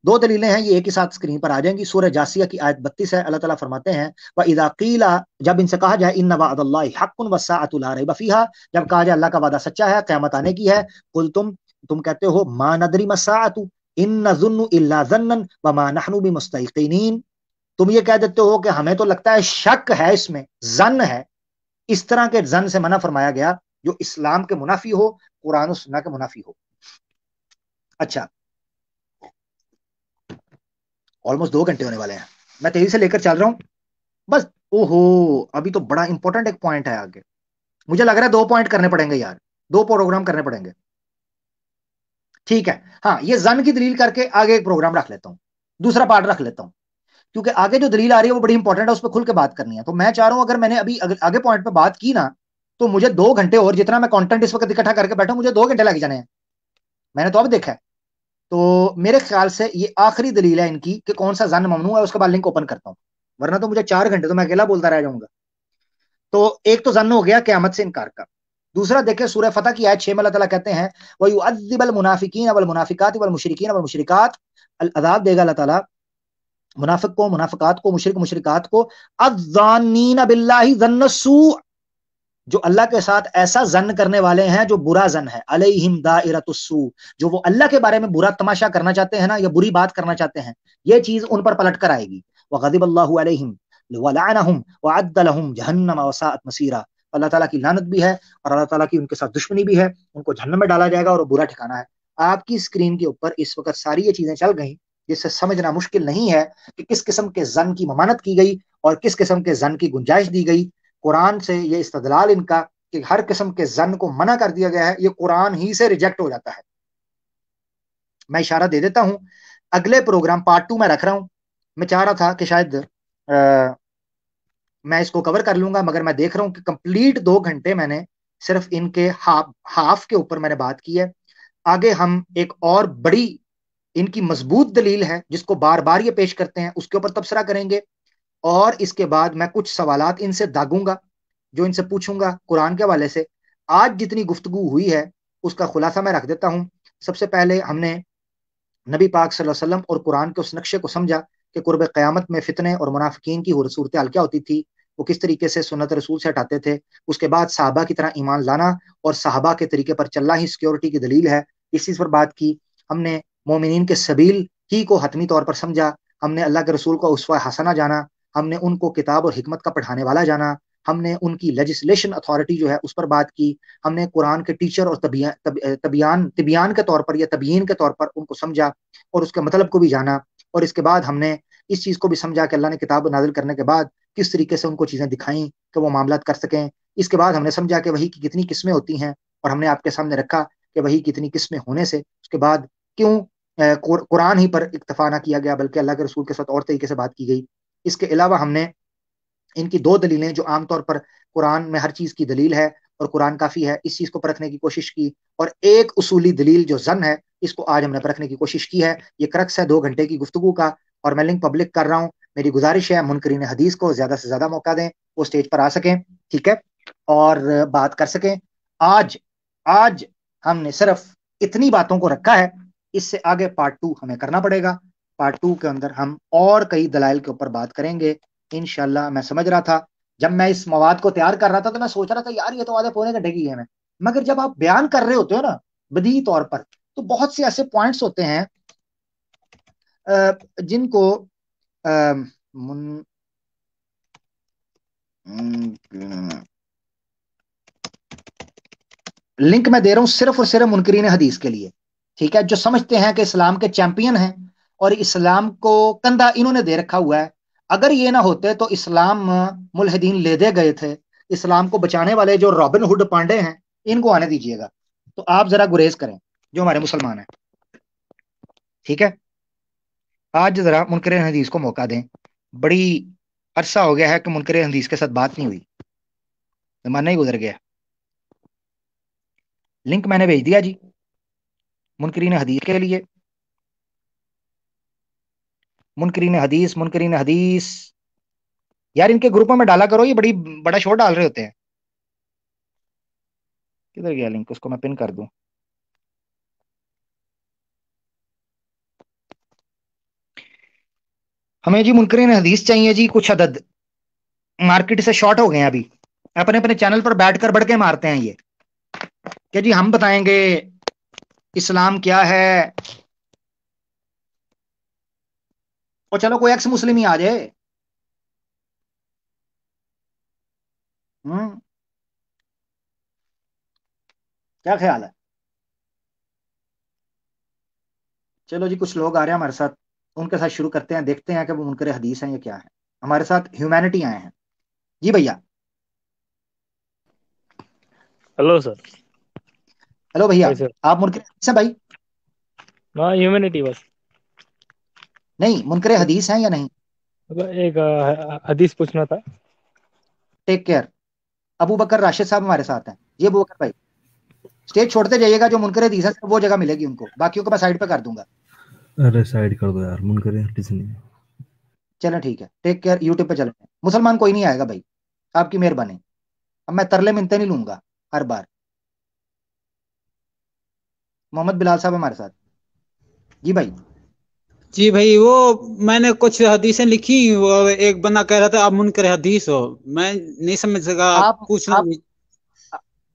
دو دلیلیں ہیں, یہ ایک ہی ساتھ اسکرین پر آ جائیں گی. سورہ جاسیہ کی آیت 32 ہے. اللہ تعالیٰ فرماتے ہیں وَإِذَا قِيلَ, جب ان سے کہا جائے ان وعد اللہ حق والساعۃ لا ریب فیہا, جب کہا جائے اللہ کا وعدہ سچا ہے, قیامت آنے کی ہے, قل تم کہتے ہو ما ندری ما الساعۃ ان نظن الا ظنا وما نحن بمستيقنین, تم یہ کہہ دیتے ہو کہ ہمیں تو لگتا ہے شک ہے, اس میں زن ہے. اس طرح کے زن سے منع فرمایا گیا جو اسلام کے منافی ہو, قرآن و سنہ کے منافی ہو. اچھا, آلموسٹ 2 گھنٹے ہونے والے ہیں, میں تیزی سے لے کر چل رہا ہوں بس. اوہو, ابھی تو بڑا امپورٹنٹ ایک پوائنٹ ہے آگے. مجھے لگ رہا ہے 2 پوائنٹ کرنے پڑیں گے یار, 2 پروگرام کرنے پڑیں گے. ٹھیک ہے, ہاں, یہ زن کی دلیل کر کے آگے ایک پروگرام رکھ لیتا ہوں, دوسرا پارٹ رکھ لیتا ہوں, کیونکہ آگے جو دلیل آ رہی ہے وہ بڑی امپورٹنٹ ہے, اس پہ کھل کے بات کرنی ہے. تو میں چاہ رہا ہوں اگر میں نے ابھی آگے پوائنٹ پہ بات کی نا, تو مجھے 2 گھنٹے اور, جتنا میں کانٹینٹ اس وقت اکٹھا کر کے بیٹھا ہوں, مجھے 2 گھنٹے لگ جانے ہیں. میں نے تو اب دیکھا ہے. تو میرے خیال سے یہ آخری دلیل ہے ان کی کہ کون سا زن ممنوع ہے, اس کے بعد لنک اوپن کرتا ہوں, ورنہ تو مجھے 4 گھنٹے تو میں اکیلا بولتا رہ جاؤں گا. تو ایک تو زن ہو گیا قیامت سے انکار کا. دوسرا دیکھیں سورہ فتح کی آیت 6 میں اللہ تعالیٰ کہتے ہیں وَيُعَذِّبَ الْمُنَافِقِينَ وَالْمُنَافِقَاتِ وَالْمُشْرِكِينَ وَالْمُشْرِكَاتِ, عذاب دے گا اللہ تعالیٰ منافق کو, منافقات کو, مشرک مشرکات کو, الظانین باللہ ظن السوء, جو اللہ کے ساتھ ایسا زن کرنے والے ہیں جو برا زن ہے, علیہم دائرۃ السوء, جو وہ اللہ کے بارے میں برا تماشا کرنا چاہتے ہیں نا, یا بری بات کرنا چاہتے ہیں, یہ چیز ان پر پلٹ کر آئے گی. وغضب اللہ علیہم ولعنہم وعد لہم جہنم وساءت مصیرا, اللہ تعالیٰ کی لعنت بھی ہے اور اللہ تعالیٰ کی ان کے ساتھ دشمنی بھی ہے, ان کو جہنم میں ڈالا جائے گا اور وہ برا ٹھکانہ ہے. آپ کی اسکرین کے اوپر اس وقت ساری یہ چیزیں چل گئیں, جس سے سمجھنا مشکل نہیں ہے کہ کس قسم کے زن کی ممانت کی گئی اور کس قسم کے زن کی گنجائش دی گئی. قرآن سے یہ استدلال ان کا کہ ہر قسم کے زن کو منع کر دیا گیا ہے, یہ قرآن ہی سے ریجیکٹ ہو جاتا ہے. میں اشارہ دے دیتا ہوں, اگلے پروگرام پارٹ 2 میں رکھ رہا ہوں. میں چاہ رہا تھا کہ شاید میں اس کو کور کر لوں گا, مگر میں دیکھ رہا ہوں کہ کمپلیٹ 2 گھنٹے میں نے صرف ان کے ہاف کے اوپر میں نے بات کی ہے. آگے ہم ایک اور بڑی ان کی مضبوط دلیل ہے جس کو بار بار یہ پیش کرتے ہیں, اس کے اوپر تبصرہ کریں گے, اور اس کے بعد میں کچھ سوالات ان سے داغوں گا جو ان سے پوچھوں گا قرآن کے حوالے سے. آج جتنی گفتگو ہوئی ہے اس کا خلاصہ میں رکھ دیتا ہوں. سب سے پہلے ہم نے نبی پاک صلی اللہ علیہ وسلم اور قرآن کے اس نقشے کو سمجھا کہ قرب قیامت میں فتنے اور منافقین کی صورتحال کیا ہوتی تھی. وہ کس طریقے سے سنت رسول سے ہٹاتے تھے. اس کے بعد صحابہ کی طرح ایمان لانا اور صحابہ کے طریقے پر چلنا ہی سیکیورٹی کی دلیل ہے. اس چیز پر بات کی ہم نے. مومنین کے سبیل ہی کو حتمی طور پر سمجھا. ہم نے اللہ کے رسول کو اسوہ حسنہ جانا. ہم نے ان کو کتاب اور حکمت کا پڑھانے والا جانا. ہم نے ان کی لیجسلیشن اتھارٹی جو ہے اس پر بات کی. ہم نے قرآن کے ٹیچر اور تبیان کے طور پر یا تبیین کے طور پر ان کو سمجھا اور اس کے مطلب کو بھی جانا. اور اس کے بعد ہم نے اس چیز کو بھی سمجھا کہ اللہ نے کتاب نازل کرنے کے بعد کس طریقے سے ان کو چیزیں دکھائیں کہ وہ معاملات کر سکیں. اس کے بعد ہم نے سمجھا کہ وحی کی کتنی قسمیں ہوتی ہیں اور ہم نے آپ کے سامنے رکھا کہ وحی کی کتنی قسمیں ہونے سے اس کے بعد کیوں قرآن ہی پر اکتفا نہ کیا گیا بلکہ اللہ کے رسول کے ساتھ اور طریقے سے بات کی گئی. اس کے علاوہ ہم نے ان کی 2 دلیلیں جو عام طور پر قرآن میں ہر چیز کی دلیل ہے اور قرآن کافی ہے اس چیز کو پرکھنے کی کوشش کی. اور ایک اصولی دلیل جو ظن ہے اس کو آج ہم نے پرکھنے کی کوشش کی ہے. یہ کرکس ہے 2 گھنٹے کی گفتگو کا اور میں لنک پبلک کر رہا ہوں. میری گزارش ہے منکرین حدیث کو زیادہ سے زیادہ موقع دیں, وہ سٹیج پر آ سکیں, ٹھیک ہے, اور بات کر سکیں. آج ہم نے صرف اتنی باتوں کو رکھا ہے. اس سے آگے پارٹ 2 ہمیں کرنا پڑے گا. پارٹ 2 کے اندر ہم اور کئی دلائل کے اوپر بات کریں گے انشاءاللہ. میں سمجھ رہا تھا جب میں اس مواد کو تیار کر رہا تھا تو میں سوچ رہا تھا یار یہ تو آدھے پونے گھنٹے کی ہے. مگر جب آپ بیان کر رہے ہوتے ہو نا بدیہی طور پر تو بہت سے ایسے پوائنٹس ہوتے ہیں جن کو لنک میں دے رہا ہوں صرف اور صرف منکرین حدیث کے لیے, ٹھیک ہے, جو سمجھتے ہیں کہ اسلام کے چیمپئن ہیں اور اسلام کو کندھا انہوں نے دے رکھا ہوا ہے. اگر یہ نہ ہوتے تو اسلام ملحدین لے دے گئے تھے. اسلام کو بچانے والے جو رابن ہوڈ پانڈے ہیں ان کو آنے دیجیے گا. تو آپ ذرا گریز کریں جو ہمارے مسلمان ہیں, ٹھیک ہے. آج ذرا منکرین حدیث کو موقع دیں. بڑی عرصہ ہو گیا ہے کہ منکرین حدیث کے ساتھ بات نہیں ہوئی, زمانہ ہی گزر گیا. لنک میں نے بھیج دیا جی منکرین حدیث کے لیے. منکرین حدیث یار ان کے گروپوں میں ڈالا کرو, یہ بڑا شور ڈال رہے ہوتے ہیں. کدھر گیا لنک, اس کو میں پن کر دوں. ہمیں جی منکرین حدیث چاہیے جی کچھ عدد. مارکیٹ سے شارٹ ہو گئے ہیں ابھی. اپنے اپنے چینل پر بیٹھ کر بڑھ کے مارتے ہیں یہ کہ جی ہم بتائیں گے اسلام کیا ہے. اور چلو کوئی ایکس مسلم ہی آ جائے. کیا خیال ہے؟ چلو جی کچھ لوگ آ رہے ہیں ہمارے ساتھ, ان کے ساتھ شروع کرتے ہیں, دیکھتے ہیں کہ وہ منکر حدیث ہیں یا کیا ہے. ہمارے ساتھ ہیومینٹی آئے ہیں جی بھیا. Hello sir. ہلو بھیا, سر آپ منکر حدیث ہیں بھائی؟ ہاں ہیومینٹی بس. نہیں منکر حدیث ہیں یا نہیں؟ ایک حدیث پوچھنا تھا. Take care. ابو بکر راشد صاحب ہمارے ساتھ ہیں. جی ابو بکر بھائی اسٹیج چھوڑتے جائیے گا. جو منکر حدیث ہے وہ جگہ ملے گی ان کو, باقیوں کو میں سائڈ پہ کر دوں گا. ارے سائڈ کر دو یار, منکر حدیث نہیں. چلیں ٹھیک ہے, ٹیک کیئر. یوٹیوب پہ چلیں. مسلمان کوئی نہیں آئے گا بھائی, آپ کی مہربانی. اب میں ترلے منتے نہیں لوں گا ہر بار. محمد بلال صاحب ہمارے ساتھ. جی بھائی. جی بھائی, وہ میں نے کچھ حدیثیں لکھی, وہ ایک بندہ کہہ رہا تھا آپ منکر حدیث ہو. میں نہیں سمجھ سکا, پوچھنا.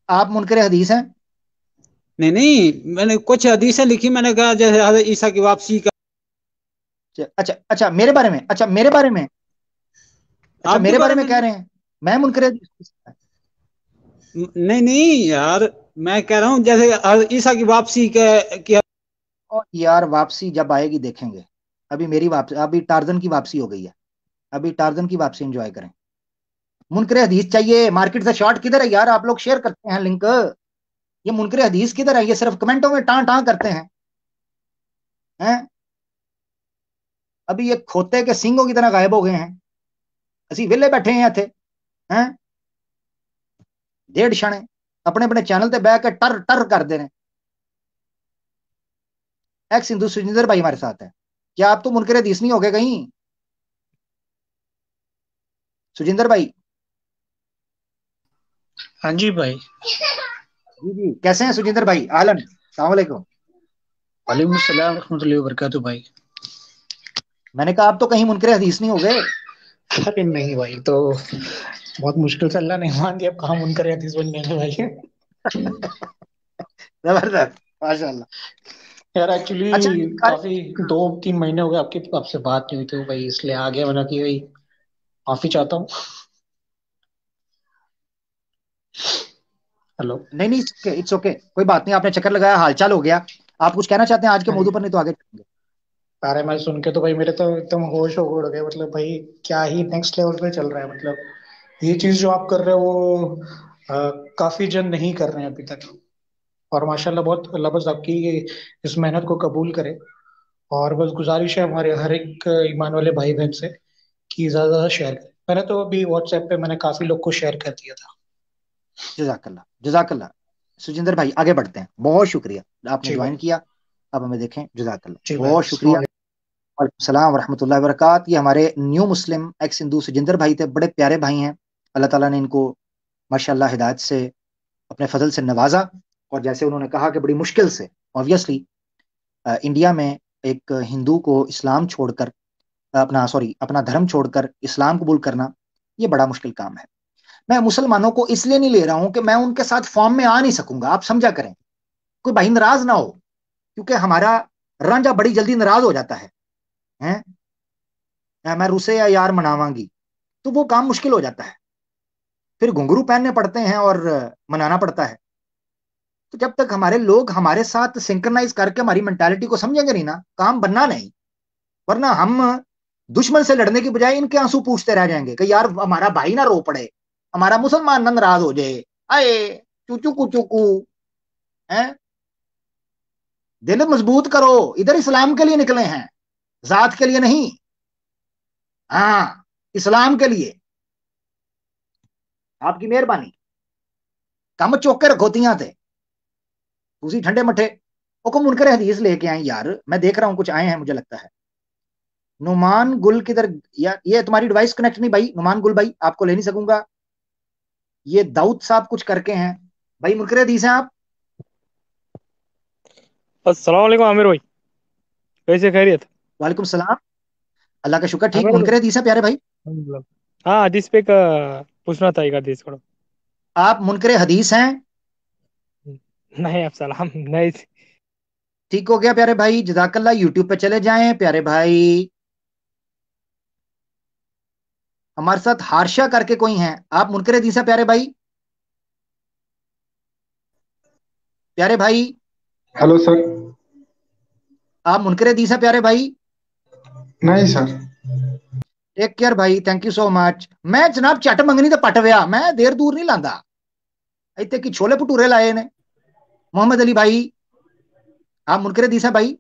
آپ منکر حدیث ہیں؟ نہیں, میں نے کچھ حدیثیں لکھی, میں نے کہا جیسے حضرت عیسیٰ کی واپسی کا. اچھا میرے بارے میں, آپ کے میرے بارے میں نہیں. کہہ رہے ہیں میں منکر حدیث؟ نہیں یار, میں کہہ رہا ہوں جیسے حضرت عیسیٰ کی واپسی کی. یار واپسی جب آئے گی دیکھیں گے. ابھی میری واپسی, ابھی ٹارزن کی واپسی ہو گئی ہے. ابھی ٹارزن کی واپسی انجوائے کریں. منکر حدیث چاہیے. مارکیٹ سے شارٹ کدھر ہے یار؟ آپ لوگ شیئر کرتے ہیں لنک. یہ منکر حدیث کدھر ہے؟ یہ صرف کمنٹوں میں ٹان ٹان کرتے ہیں. ابھی یہ کھوتے کے سنگوں کی طرح غائب ہو گئے ہیں. اسی ویلے بیٹھے ہیں تھے ڈیڑھ شنے اپنے اپنے چینل تے بیٹھ کے ٹر ٹر کر دے رہے. ایکس ہندو سجندر بھائی ہمارے ساتھ ہے. کیا آپ تو منکر حدیث نہیں ہو گئے کہیں؟ سجندر بھائی. ہاں جی بھائی. جی کیسے ہیں سجندر بھائی؟ اہلن, السلام علیکم. وعلیکم السلام ورحمۃ اللہ وبرکاتہ. بھائی میں نے کہا آپ تو کہیں منکر حدیث نہیں ہو گئے؟ ارے نہیں بھائی, تو بہت مشکل سے اللہ نے مان دیا، اب کہاں منکر حدیث بن گئے بھائی. زبردست، ماشاء اللہ. یار ایکچولی اچھا کافی 2-3 مہینے ہو گئے آپ سے بات نہیں ہوئی تھی بھائی، اس لیے آگے بنا کہ بھائی معافی چاہتا ہوں. ہلو. نہیں نہیں، اٹس اوکے، کوئی بات نہیں. آپ نے چکر لگایا، حال چال ہو گیا. آپ کچھ کہنا چاہتے ہیں آج کے موضوع پر؟ نہیں تو آگے چلیں گے. سارے میں سن کے تو بھائی میرے تو ایک دم ہوش ہو اڑ گئے. مطلب بھائی کیا ہی نیکسٹ لیول پہ چل رہا ہے. مطلب یہ چیز جو آپ کر رہے ہو وہ کافی جن نہیں کر رہے ہیں ابھی تک. اور ماشاءاللہ بہت اللہ بس آپ کی اس محنت کو قبول کرے. اور بس گزارش ہے ہمارے ہر ایک ایمان والے بھائی بہن سے کہ زیادہ زیادہ شیئر کریں. میں نے تو ابھی واٹس ایپ پہ میں نے کافی لوگ کو شیئر کر دیا تھا. جزاک اللہ، جزاک اللہ. سجندر بھائی آگے بڑھتے ہیں. بہت شکریہ آپ نے جی جوائن بھائی. کیا. اب ہمیں دیکھیں. جزاک اللہ، جی بھائی بہت السلام شکریہ. علیکم. وعلیکم السلام ورحمۃ اللہ وبرکاتہ. یہ ہمارے نیو مسلم ایکس ہندو سجندر بھائی تھے، بڑے پیارے بھائی ہیں. اللہ تعالیٰ نے ان کو ماشاءاللہ ہدایت سے اپنے فضل سے نوازا. اور جیسے انہوں نے کہا کہ بڑی مشکل سے آبویسلی انڈیا میں ایک ہندو کو اسلام چھوڑ کر اپنا دھرم چھوڑ کر اسلام قبول کرنا یہ بڑا مشکل کام ہے. میں مسلمانوں کو اس لیے نہیں لے رہا ہوں کہ میں ان کے ساتھ فارم میں آ نہیں سکوں گا، آپ سمجھا کریں. کوئی بھائی ناراض نہ ہو، کیونکہ ہمارا رانجھا بڑی جلدی ناراض ہو جاتا ہے. میں روسے یا یار مناواں گی تو وہ کام مشکل ہو جاتا ہے، پھر گھنگرو پہننے پڑتے ہیں اور منانا پڑتا ہے. تو جب تک ہمارے لوگ ہمارے ساتھ سنکرنائز کر کے ہماری مینٹالٹی کو سمجھیں گے نہیں نا، کام بننا نہیں. ورنہ ہم دشمن سے لڑنے کی بجائے ان کے آنسو پوچھتے رہ جائیں گے کہ یار ہمارا بھائی نہ رو پڑے، ہمارا مسلمان نہ ناراض ہو جائے. آئے چوچو چوکو. دل مضبوط کرو، ادھر اسلام کے لیے نکلے ہیں، ذات کے لیے نہیں. ہاں، اسلام کے لیے. آپ کی مہربانی. کم چوکے رکھوتیاں تھے اسی ٹھنڈے مٹھے حکم منکر حدیث لے کے آئیں. یار میں دیکھ رہا ہوں کچھ آئے ہیں، مجھے لگتا ہے. نعمان گل کدھر؟ یہ تمہاری ڈیوائس کنیکٹ نہیں بھائی. نعمان گل بھائی آپ کو لے نہیں سکوں گا. یہ داؤد صاحب کچھ کر کے ہیں بھائی. منکر حدیث ہیں آپ؟ السلام علیکم عامر بھائی، کیسے خیریت؟ وعلیکم السلام، اللہ کا شکر ٹھیک. عامر منکر حدیث ہیں پیارے بھائی؟ بھائی ہاں، حدیث پہ پوچھنا تھا ایک حدیث تھوڑا. آپ منکر حدیث ہیں؟ نہیں آپ سلام نہیں. ٹھیک ہو گیا پیارے بھائی، جزاک اللہ. یوٹیوب پہ چلے جائیں پیارے بھائی. ہمارے ساتھ ہارشا کر کے کوئی ہیں. آپ منکر حدیث ہیں پیارے بھائی؟ پیارے بھائی ہلو سر. آپ منکر حدیث ہیں پیارے بھائی؟ نہیں سر. ٹیک کیئر بھائی، تھینک یو سو مچ. میں جناب چٹ منگنی تو پٹ ویا، میں دیر دور نہیں لاندا. ایتھے کی چھولے پٹورے لائے نے. محمد علی بھائی آپ منکر حدیث ہیں بھائی؟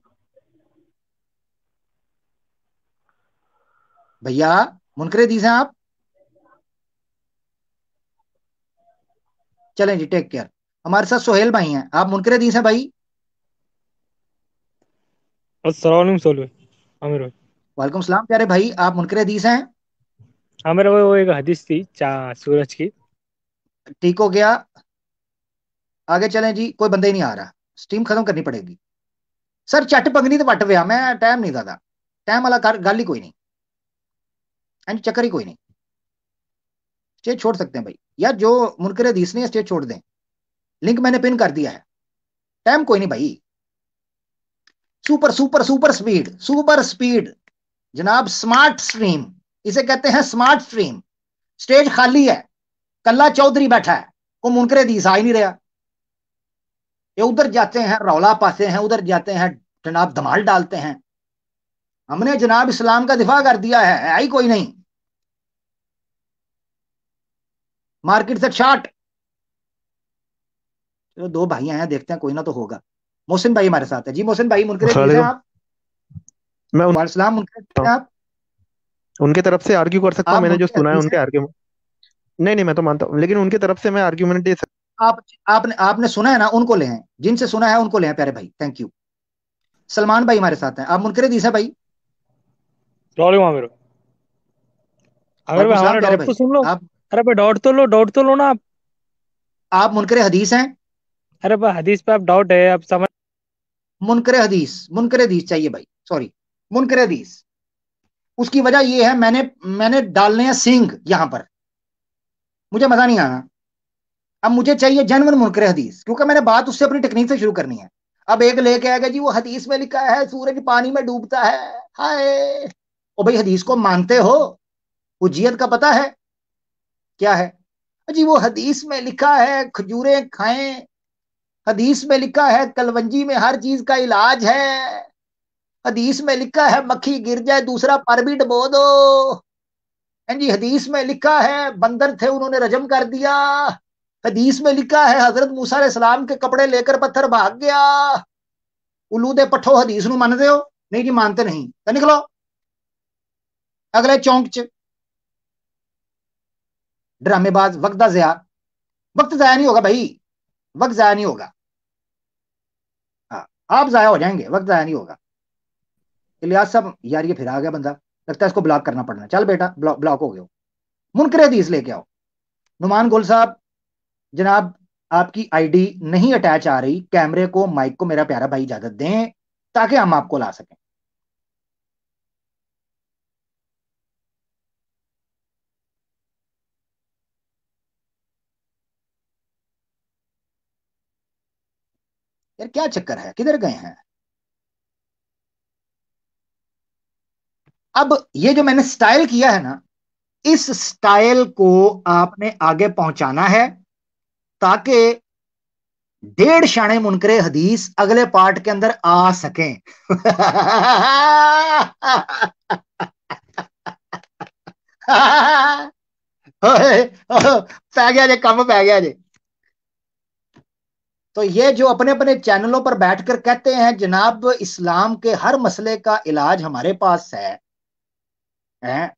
بھیا منکر حدیث ہیں آپ؟ چلیں جی، ٹیک کیئر. ہمارے ساتھ سہیل بھائی ہیں. آپ منکر حدیث ہیں بھائی؟ السلام علیکم سہیل بھائی. عامر بھائی وعلیکم السلام پیارے بھائی، آپ منکر حدیث ہیں؟ عامر بھائی وہ ایک حدیث تھی سورج کی. ٹھیک ہو گیا، آگے چلیں جی. کوئی بندہ ہی نہیں آ رہا، سٹیم ختم کرنی پڑے گی. سر چٹ پگنی تو پٹ ویا، میں ٹائم نہیں دادا. ٹائم والا گل ہی کوئی نہیں، چکر ہی کوئی نہیں. اسٹیج چھوڑ سکتے ہیں بھائی. یار جو منکر حدیث نہیں اسٹیج چھوڑ دیں. لنک میں نے پن کر دیا ہے. ٹائم کوئی نہیں بھائی. Super super super speed, super speed جناب. سمارٹ سٹریم اسے کہتے ہیں، سمارٹ سٹریم. سٹیج خالی ہے، کلا چودھری بیٹھا ہے، وہ منکر حدیث آ ہی نہیں رہا. یہ ادھر جاتے ہیں رولا پاتے ہیں، ادھر جاتے ہیں جناب دھمال ڈالتے ہیں. ہم نے جناب اسلام کا دفاع کر دیا ہے، آئی کوئی نہیں. مارکیٹ سے شارٹ. چلو دو بھائی ہیں، دیکھتے ہیں کوئی نہ تو ہوگا. محسن بھائی ہمارے ساتھ ہے. جی محسن بھائی منکر حدیث ہیں آپ؟ میں وعلیکم السلام. منکر حدیث ہیں آپ؟ ان کی طرف سے آرگیو کر سکتا ہوں. آپ میں نے جو منکر سنا ہے حدیث ان کے ہیں؟ آرگیومنٹ. نہیں میں تو مانتا ہوں، لیکن ان کی طرف سے میں آرگیومنٹ دے سکتا آپ نے سنا ہے نا، ان کو لے ہیں. جن سے سنا ہے ان کو لے ہیں پیارے بھائی. Thank you. سلمان بھائی ہمارے ساتھ ہیں. آپ منکر حدیث ہیں بھائی؟ السلام علیکم عامر بھائی. عامر وعلیکم بھائی السلام ہمارا پیارے ڈاؤٹ تو بھائی. سن لو. آپ ارے بھائی ڈاؤٹ تو لو نا آپ. آپ منکر حدیث ہیں؟ ارے بھائی حدیث پہ آپ ڈاؤٹ ہے، آپ سمجھ. منکر حدیث چاہیے بھائی. سوری، منکر حدیث. اس کی وجہ یہ ہے میں نے ڈالنے ہیں سنگ یہاں پر. मुझे मजा नहीं आना। अब मुझे चाहिए जेन्युइन मुनकर हदीस, क्योंकि मैंने बात उससे अपनी टेक्निक से शुरू करनी है। अब एक लेके आएगा जी वो हदीस में लिखा है सूरज पानी में डूबता है, हाय ओ भाई हदीस को मानते हो? हुज्जियत का पता है क्या है जी? वो हदीस में लिखा है खजूरें खाएं, हदीस में लिखा है कलवंजी में हर चीज का इलाज है, हदीस में लिखा है मक्खी गिर जाए दूसरा पर भी डबो दो जी, हदीस में लिखा है बंदर थे उन्होंने रजम कर दिया, हदीस में लिखा है हजरत मूसा अलैहिस्सलाम के कपड़े लेकर पत्थर भाग गया। उलूदे पठो हदीस नूं मानते हो? नहीं जी मानते नहीं, तो निकलो अगले चौंक च। ड्रामेबाज, वक्त दा ज़या, वक्त ज़ाया नहीं होगा भाई, वक्त ज़ाया नहीं होगा। हाँ आप ज़ाया हो जाएंगे, वक्त ज़ाया नहीं होगा। इलियास साहब यार ये फिर आ गया बंदा, लगता है इसको ब्लॉक करना पड़ना। चल बेटा ब्लॉक हो गया, मुनकर हदीस लेके आओ। नुमान गुल साहब जनाब आपकी आईडी नहीं अटैच आ रही, कैमरे को माइक को मेरा प्यारा भाई इजाजत दें ताकि हम आपको ला सकें। यार क्या चक्कर है, किधर गए हैं? अब ये जो मैंने स्टाइल किया है ना, इस स्टाइल को आपने आगे पहुंचाना है ताकि 1.5 शाने मुनकरे हदीस अगले पार्ट के अंदर आ सकें। पै गया जे, कम पै गया जे। तो ये जो अपने अपने चैनलों पर बैठकर कहते हैं जनाब इस्लाम के हर मसले का इलाज हमारे पास है,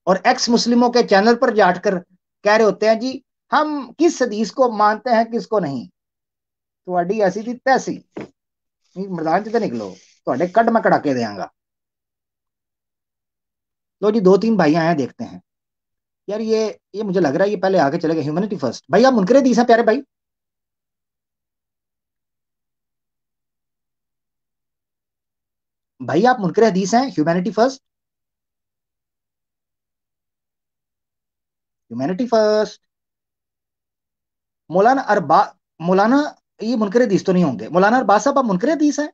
और एक्स मुस्लिमों के चैनल पर जाकर कह रहे होते हैं जी हम किस हदीस को मानते हैं किसको नहीं। ਤੁਹਾਡੀ ऐसी थी तैसी मैदान च निकलो, ਤੁਹਾਡੇ कड मैं कड़ाके देंगा। लो जी 2-3 भाई आए देखते हैं। यार ये मुझे लग रहा है ये पहले आगे चले गए। ह्यूमैनिटी फर्स्ट भाई, आप मुनकर हदीस हैं प्यारे भाई? भाई आप मुनकर हदीस हैं? Humanity first, humanity first. मौलाना ये मुनकर हदीस तो नहीं होंगे? मौलाना अरबाज साहब आप मुनकर हदीस हैं?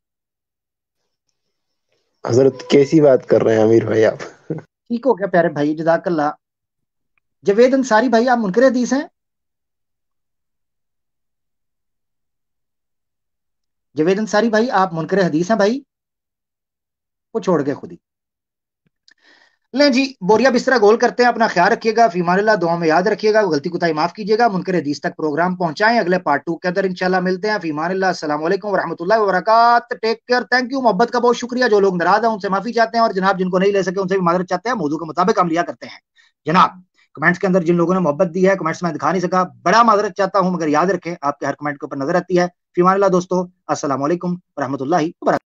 हजरत कैसी बात कर रहे हैं अमीर भाई आप? ठीक हो गया प्यारे भाई, जज़ाकल्लाह। जवेद अंसारी भाई आप मुनकर हदीस हैं? जवेद अंसारी भाई आप मुनकर हदीस हैं भाई? वो छोड़ गए खुद ही। ले जी बोरिया बिस्तरा गोल करते हैं। अपना ख्याल रखिएगा, फीमानिल्लाह, दुआ में याद रखिएगा, गलती कोताही माफ कीजिएगा। मुनकर हदीस तक प्रोग्राम पहुंचाएं। अगले पार्ट 2 के अंदर इंशाल्लाह मिलते हैं। फीमानिल्लाह, अस्सलाम वालेकुम व रहमतुल्लाहि व बरकात। टेक केयर, थैंक यू, मोहब्बत का बहुत शुक्रिया। जो लोग नाराज हैं उनसे माफी चाहते हैं, और जनाब जिनको नहीं ले सके उनसे भी माजरत चाहते हैं। मौजू के मुताबिक हम लिया करते हैं जनाब। कमेंट्स के अंदर जिन लोगों ने मोहब्बत दी है, कमेंट्स में दिखा नहीं सका, बड़ा माजरत चाहता हूं, मगर याद रखें आपके हर कमेंट के ऊपर नजर आती है। फीमानिल्लाह दोस्तों, अस्सलाम वालेकुम व रहमतुल्लाहि व बरकात।